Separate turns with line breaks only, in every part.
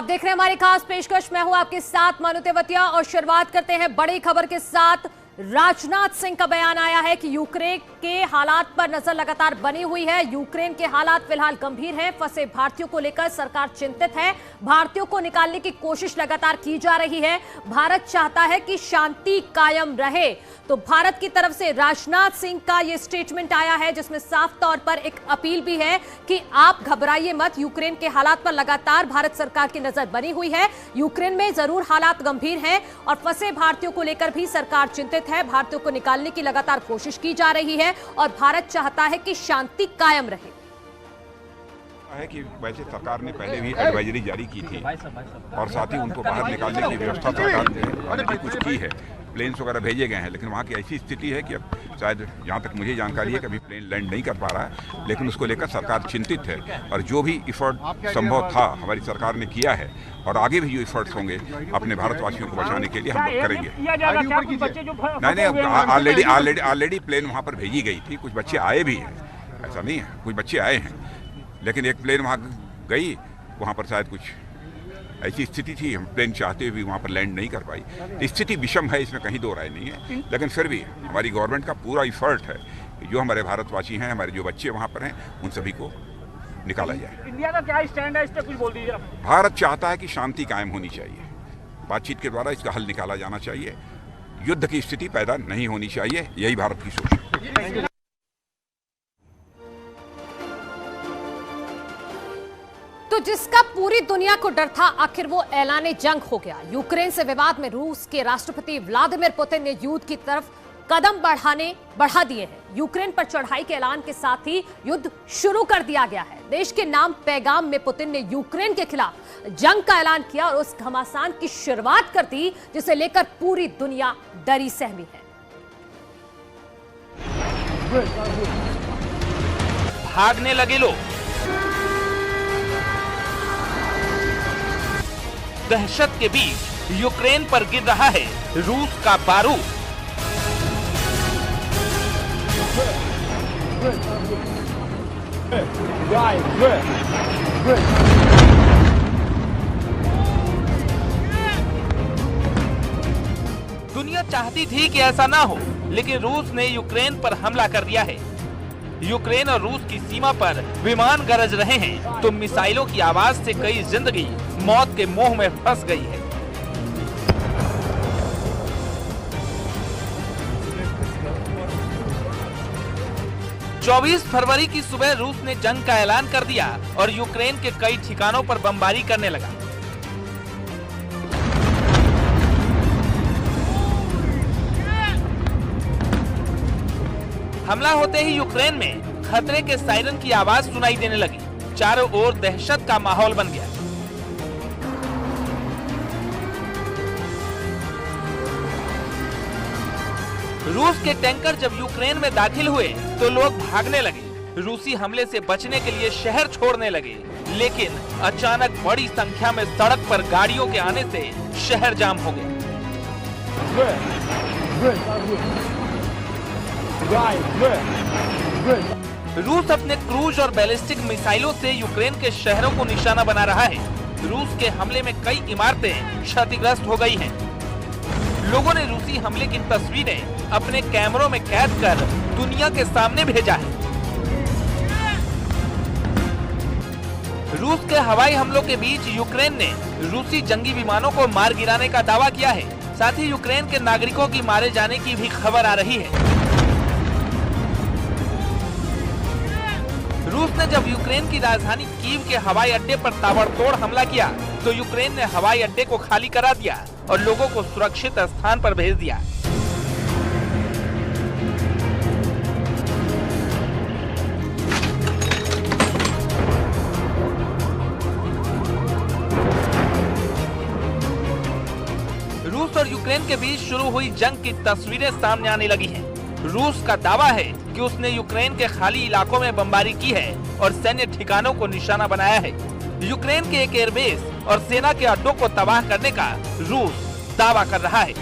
आप देख रहे हैं हमारी खास पेशकश। मैं हूं आपके साथ मानु तेवतिया और शुरुआत करते हैं बड़ी खबर के साथ। राजनाथ सिंह का बयान आया है कि यूक्रेन के हालात पर नजर लगातार बनी हुई है। यूक्रेन के हालात फिलहाल गंभीर हैं। फंसे भारतीयों को लेकर सरकार चिंतित है। भारतीयों को निकालने की कोशिश लगातार की जा रही है। भारत चाहता है कि शांति कायम रहे। तो भारत की तरफ से राजनाथ सिंह का यह स्टेटमेंट आया है जिसमें साफ तौर पर एक अपील भी है कि आप घबराइए मत। यूक्रेन के हालात पर लगातार भारत सरकार की नजर बनी हुई है। यूक्रेन में जरूर हालात गंभीर हैं और फंसे भारतीयों को लेकर भी सरकार चिंतित है। भारतीयों को निकालने की लगातार कोशिश की जा रही है और भारत चाहता है कि शांति कायम रहे।
है कि वैसे सरकार ने पहले भी एडवाइजरी जारी की थी और साथ ही उनको बाहर निकालने की व्यवस्था सरकार ने कुछ की है। प्लेन्स वगैरह भेजे गए हैं, लेकिन वहाँ की ऐसी स्थिति है कि अब शायद जहाँ तक मुझे जानकारी है कि अभी प्लेन लैंड नहीं कर पा रहा है, लेकिन उसको लेकर सरकार चिंतित है। और जो भी इफर्ट संभव था हमारी सरकार ने किया है और आगे भी जो इफर्ट्स होंगे अपने भारतवासियों को बचाने के लिए हम लोग करेंगे। नहीं, ऑलरेडी प्लेन वहाँ पर भेजी गई थी। कुछ बच्चे आए भी हैं, ऐसा नहीं है, कुछ बच्चे आए हैं, लेकिन एक प्लेन वहाँ गई, वहाँ पर शायद कुछ ऐसी स्थिति थी, हम प्लेन चाहते हुए भी वहाँ पर लैंड नहीं कर पाई। तो स्थिति विषम है, इसमें कहीं दो राय नहीं है, लेकिन फिर भी हमारी गवर्नमेंट का पूरा इफर्ट है कि जो हमारे भारतवासी हैं, हमारे जो बच्चे वहाँ पर हैं, उन सभी को निकाला जाए।
इंडिया का क्या स्टैंड है, इस पर कुछ बोल दीजिए।
भारत चाहता है कि शांति कायम होनी चाहिए। बातचीत के द्वारा इसका हल निकाला जाना चाहिए। युद्ध की स्थिति पैदा नहीं होनी चाहिए, यही भारत की सोच है।
तो जिसका पूरी दुनिया को डर था, आखिर वो ऐलान जंग हो गया। यूक्रेन से विवाद में रूस के राष्ट्रपति व्लादिमीर पुतिन ने युद्ध की तरफ कदम बढ़ा दिए हैं। यूक्रेन पर चढ़ाई के ऐलान के साथ ही युद्ध शुरू कर दिया गया है। देश के नाम पैगाम में पुतिन ने यूक्रेन के खिलाफ जंग का ऐलान किया और उस घमासान की शुरुआत कर दी जिसे लेकर पूरी दुनिया डरी सहमी है।
भागने लगे लोग, दहशत के बीच यूक्रेन पर गिर रहा है रूस का बारूद। दुनिया चाहती थी कि ऐसा ना हो, लेकिन रूस ने यूक्रेन पर हमला कर दिया है। यूक्रेन और रूस की सीमा पर विमान गरज रहे हैं तो मिसाइलों की आवाज से कई जिंदगी मौत के मोह में फंस गई है। चौबीस फरवरी की सुबह रूस ने जंग का ऐलान कर दिया और यूक्रेन के कई ठिकानों पर बमबारी करने लगा। हमला होते ही यूक्रेन में खतरे के सायरन की आवाज सुनाई देने लगी। चारों ओर दहशत का माहौल बन गया। रूस के टैंकर जब यूक्रेन में दाखिल हुए तो लोग भागने लगे। रूसी हमले से बचने के लिए शहर छोड़ने लगे, लेकिन अचानक बड़ी संख्या में सड़क पर गाड़ियों के आने से शहर जाम हो गया। रूस अपने क्रूज और बैलिस्टिक मिसाइलों से यूक्रेन के शहरों को निशाना बना रहा है। रूस के हमले में कई इमारतें क्षतिग्रस्त हो गई हैं। लोगों ने रूसी हमले की तस्वीरें अपने कैमरों में कैद कर दुनिया के सामने भेजा है। रूस के हवाई हमलों के बीच यूक्रेन ने रूसी जंगी विमानों को मार गिराने का दावा किया है। साथ ही यूक्रेन के नागरिकों की मारे जाने की भी खबर आ रही है। रूस ने जब यूक्रेन की राजधानी कीव के हवाई अड्डे पर ताबड़तोड़ हमला किया तो यूक्रेन ने हवाई अड्डे को खाली करा दिया और लोगों को सुरक्षित स्थान पर भेज दिया। रूस और यूक्रेन के बीच शुरू हुई जंग की तस्वीरें सामने आने लगी हैं। रूस का दावा है कि उसने यूक्रेन के खाली इलाकों में बमबारी की है और सैन्य ठिकानों को निशाना बनाया है। यूक्रेन के एक एयरबेस और सेना के अड्डों को तबाह करने का रूस दावा कर रहा है।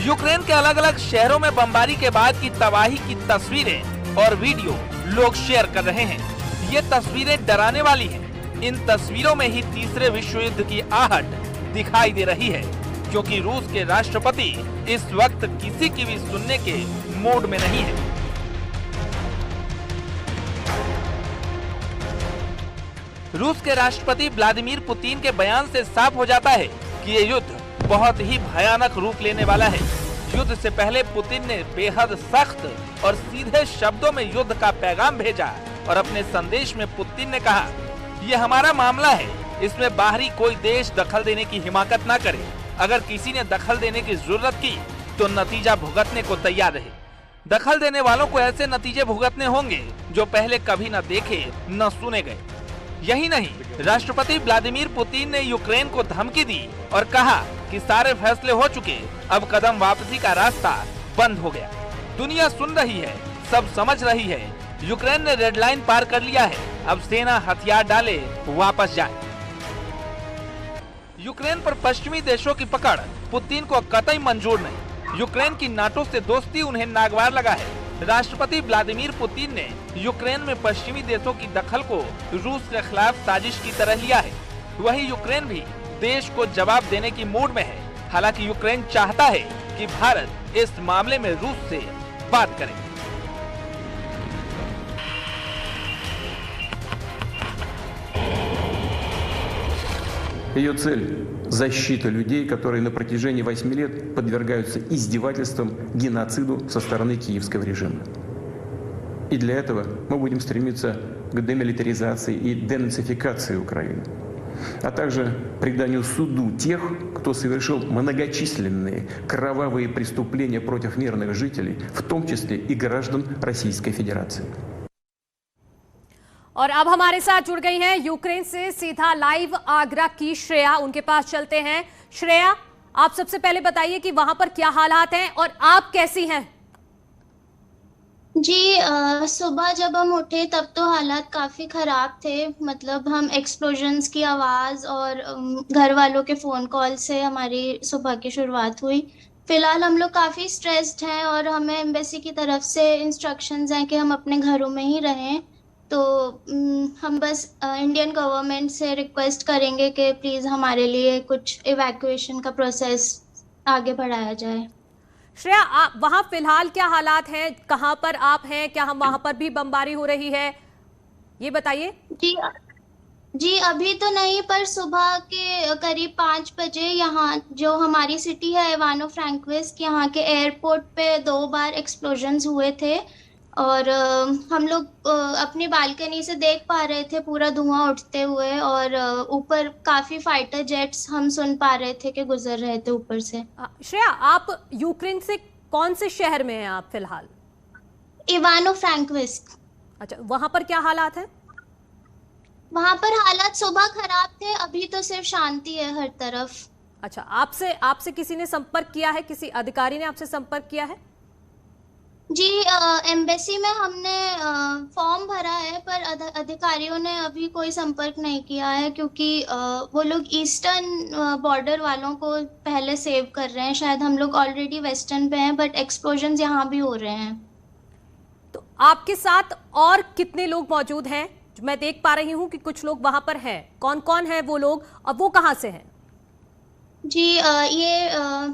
यूक्रेन के अलग अलग शहरों में बमबारी के बाद की तबाही की तस्वीरें और वीडियो लोग शेयर कर रहे हैं। ये तस्वीरें डराने वाली हैं। इन तस्वीरों में ही तीसरे विश्व युद्ध की आहट दिखाई दे रही है, क्योंकि रूस के राष्ट्रपति इस वक्त किसी की भी सुनने के मूड में नहीं है। रूस के राष्ट्रपति व्लादिमीर पुतिन के बयान से साफ हो जाता है कि ये युद्ध बहुत ही भयानक रूप लेने वाला है। युद्ध से पहले पुतिन ने बेहद सख्त और सीधे शब्दों में युद्ध का पैगाम भेजा और अपने संदेश में पुतिन ने कहा, ये हमारा मामला है, इसमें बाहरी कोई देश दखल देने की हिमाकत ना करे। अगर किसी ने दखल देने की जरूरत की तो नतीजा भुगतने को तैयार रहे। दखल देने वालों को ऐसे नतीजे भुगतने होंगे जो पहले कभी न देखे न सुने गए। यही नहीं, राष्ट्रपति व्लादिमीर पुतिन ने यूक्रेन को धमकी दी और कहा कि सारे फैसले हो चुके, अब कदम वापसी का रास्ता बंद हो गया। दुनिया सुन रही है, सब समझ रही है, यूक्रेन ने रेड लाइन पार कर लिया है, अब सेना हथियार डाले वापस जाए। यूक्रेन पर पश्चिमी देशों की पकड़ पुतिन को कतई मंजूर नहीं। यूक्रेन की नाटो से दोस्ती उन्हें नागवार लगा है। राष्ट्रपति व्लादिमीर पुतिन ने यूक्रेन में पश्चिमी देशों की दखल को रूस के खिलाफ साजिश की तरह लिया है। वहीं यूक्रेन भी देश को जवाब देने की मूड में है। हालांकि यूक्रेन चाहता है कि भारत इस मामले में रूस से बात करे।
Ее цель – защита людей, которые на протяжении 8 лет подвергаются издевательствам, геноциду со стороны киевского режима. И для этого мы будем стремиться к демилитаризации и денацификации Украины, а также преданию суду тех, кто совершил многочисленные кровавые преступления против мирных жителей, в том числе и граждан Российской Федерации.
और अब हमारे साथ जुड़ गई हैं यूक्रेन से सीधा लाइव आगरा की श्रेया, उनके पास चलते हैं। श्रेया, आप सबसे पहले बताइए कि वहां पर क्या हालात हैं और आप कैसी हैं?
जी सुबह जब हम उठे तब तो हालात काफी खराब थे। मतलब हम एक्सप्लोजन्स की आवाज और घर वालों के फोन कॉल से हमारी सुबह की शुरुआत हुई। फिलहाल हम लोग काफी स्ट्रेस्ड हैं और हमें एम्बेसी की तरफ से इंस्ट्रक्शंस हैं कि हम अपने घरों में ही रहें। तो हम बस इंडियन गवर्नमेंट से रिक्वेस्ट करेंगे कि प्लीज हमारे लिए कुछ इवैक्यूएशन का प्रोसेस आगे बढ़ाया जाए।
श्रेया, वहां फिलहाल क्या हालात हैं? कहां पर आप हैं? क्या हम वहां पर भी बमबारी हो रही है, ये बताइए।
जी अभी तो नहीं, पर सुबह के करीब 5 बजे यहाँ जो हमारी सिटी है इवानो फ्रैंकोविस्क, यहाँ के एयरपोर्ट पे 2 बार एक्सप्लोजन्स हुए थे और हम लोग अपनी बालकनी से देख पा रहे थे पूरा धुआं उठते हुए और ऊपर काफी फाइटर जेट्स हम सुन पा रहे थे कि गुजर रहे थे ऊपर से।
श्रेया, आप यूक्रेन से कौन से शहर में हैं आप फिलहाल?
इवानो फ्रैंकोविस्क।
अच्छा, वहां पर क्या हालात हैं?
वहां पर हालात सुबह खराब थे, अभी तो सिर्फ शांति है हर तरफ।
अच्छा, आपसे किसी ने संपर्क किया है? किसी अधिकारी ने आपसे संपर्क किया है?
जी एम्बेसी में हमने फॉर्म भरा है, पर अधिकारियों ने अभी कोई संपर्क नहीं किया है, क्योंकि वो लोग ईस्टर्न बॉर्डर वालों को पहले सेव कर रहे हैं। शायद हम लोग ऑलरेडी वेस्टर्न पे हैं, बट एक्सप्लोजन्स यहाँ भी हो रहे हैं।
तो आपके साथ और कितने लोग मौजूद हैं? मैं देख पा रही हूँ कि कुछ लोग वहां पर हैं। कौन कौन है वो लोग और वो कहाँ से हैं?
जी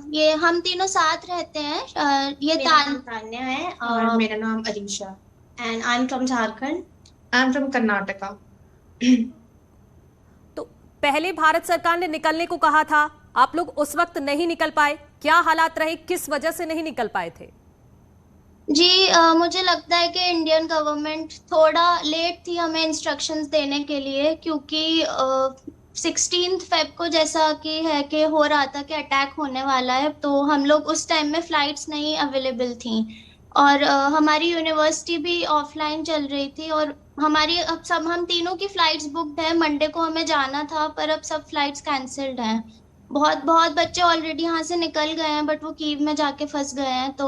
ये हम तीनों साथ रहते हैं। ये
तान्या है और मेरा नाम Alisha and I am from Jharkhand, I am from Karnataka.
तो पहले भारत सरकार ने निकलने को कहा था, आप लोग उस वक्त नहीं निकल पाए, क्या हालात रहे, किस वजह से नहीं निकल पाए थे?
जी मुझे लगता है कि इंडियन गवर्नमेंट थोड़ा लेट थी हमें इंस्ट्रक्शंस देने के लिए, क्योंकि 16 फेब को जैसा कि है कि हो रहा था कि अटैक होने वाला है, तो हम लोग उस टाइम में फ्लाइट्स नहीं अवेलेबल थी और हमारी यूनिवर्सिटी भी ऑफलाइन चल रही थी और हमारी अब सब हम तीनों की फ्लाइट्स बुकड है। मंडे को हमें जाना था पर अब सब फ्लाइट्स कैंसिल्ड हैं। बहुत बच्चे ऑलरेडी यहाँ से निकल गए हैं, बट वो कीव में जाके फंस गए हैं। तो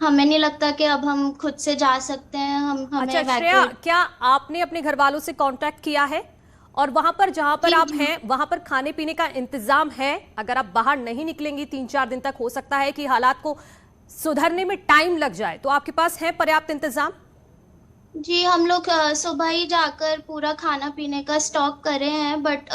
हमें नहीं लगता कि अब हम खुद से जा सकते हैं।
अच्छा श्रेया, क्या आपने अपने घर वालों से कांटेक्ट किया है? और वहां पर जहां पर आप हैं वहां पर खाने पीने का इंतजाम है? अगर आप बाहर नहीं निकलेंगी 3-4 दिन तक, हो सकता है कि हालात को सुधरने में टाइम लग जाए तो आपके पास है पर्याप्त इंतजाम?
जी, हम लोग सुबह ही जाकर पूरा खाना पीने का स्टॉक करे हैं, बट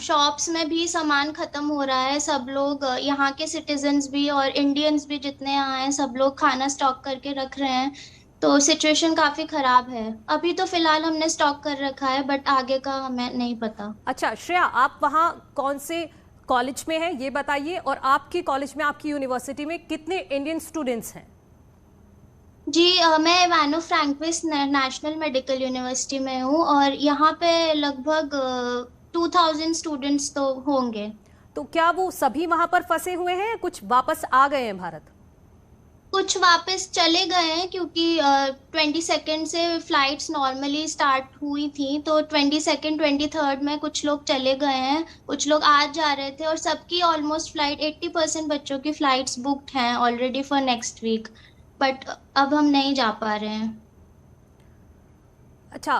शॉप्स में भी सामान खत्म हो रहा है। सब लोग यहाँ के सिटीजन्स भी और इंडियंस भी जितने यहाँ हैं, सब लोग खाना स्टॉक करके रख रहे हैं। तो सिचुएशन काफी खराब है। अभी तो फिलहाल हमने स्टॉक कर रखा है, बट आगे का हमें नहीं पता।
अच्छा श्रेया, आप वहाँ कौन से कॉलेज में हैं ये बताइए, और आपके कॉलेज में, आपकी यूनिवर्सिटी में कितने इंडियन स्टूडेंट्स हैं?
जी, मैं इवानो फ्रैंकविस नेशनल मेडिकल यूनिवर्सिटी में हूँ और यहाँ पे लगभग 2000 स्टूडेंट्स तो होंगे।
तो क्या वो सभी वहां पर फंसे हुए हैं, कुछ वापस आ गए हैं भारत?
कुछ वापस चले गए हैं क्योंकि 22 से फ्लाइट्स नॉर्मली स्टार्ट हुई थी, तो 22, 23 में कुछ लोग चले गए हैं, कुछ लोग आज जा रहे थे और सबकी ऑलमोस्ट फ्लाइट 80% बच्चों की फ्लाइट्स बुक्ड हैं already for next week, but अब हम नहीं जा पा रहे हैं।
अच्छा,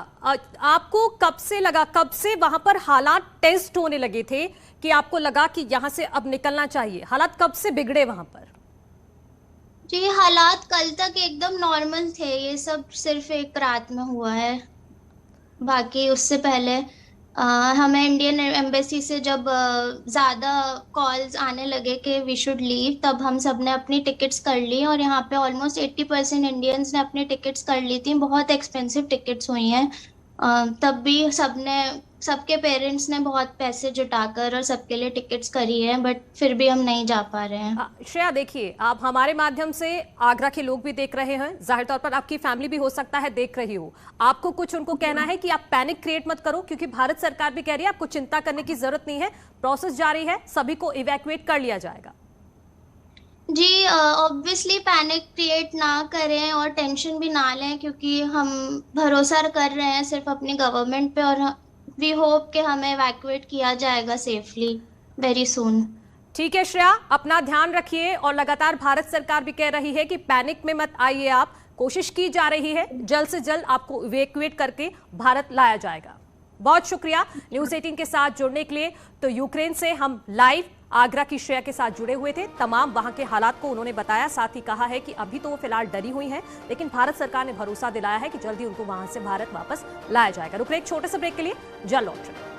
आपको कब से लगा, कब से वहां पर हालात टेस्ट होने लगे थे कि आपको लगा कि यहां से अब निकलना चाहिए? हालात कब से बिगड़े वहां पर?
जी, हालात कल तक एकदम नॉर्मल थे, ये सब सिर्फ एक रात में हुआ है। बाकी उससे पहले हमें इंडियन एम्बेसी से जब ज़्यादा कॉल्स आने लगे कि वी शुड लीव, तब हम सब ने अपनी टिकट्स कर ली और यहाँ पे ऑलमोस्ट 80% इंडियंस ने अपनी टिकट्स कर ली थी। बहुत एक्सपेंसिव टिकट्स हुई हैं, तब भी सबके पेरेंट्स ने बहुत पैसे जुटाकर और सबके लिए टिकट्स करी है, बट फिर भी हम नहीं जा पा रहे हैं।
श्रेया देखिए, आप हमारे माध्यम से आगरा के लोग भी देख रहे हैं, जाहिर तौर पर आपकी फैमिली भी हो सकता है देख रही हो। आपको कुछ उनको कहना है कि आप पैनिक क्रिएट मत करो, क्योंकि भारत सरकार भी कह रही है आपको चिंता करने की जरूरत नहीं है, प्रोसेस जारी है, सभी को इवैक्यूएट कर लिया जाएगा।
जी, ऑब्वियसली पैनिक क्रिएट ना करें और टेंशन भी ना लें, क्योंकि हम भरोसा कर रहे हैं सिर्फ अपनी गवर्नमेंट पे और वी होप कि हमें इवैक्यूएट किया जाएगा सेफली वेरी सून।
ठीक है श्रेया, अपना ध्यान रखिए, और लगातार भारत सरकार भी कह रही है कि पैनिक में मत आइए आप, कोशिश की जा रही है जल्द से जल्द आपको इवैक्यूएट करके भारत लाया जाएगा। बहुत शुक्रिया न्यूज़ 18 के साथ जुड़ने के लिए। तो यूक्रेन से हम लाइव आगरा की श्रेया के साथ जुड़े हुए थे, तमाम वहां के हालात को उन्होंने बताया, साथ ही कहा है कि अभी तो वो फिलहाल डरी हुई हैं, लेकिन भारत सरकार ने भरोसा दिलाया है कि जल्दी उनको वहां से भारत वापस लाया जाएगा। रुक रहे एक छोटे से ब्रेक के लिए, जल्द लौट रहे हैं।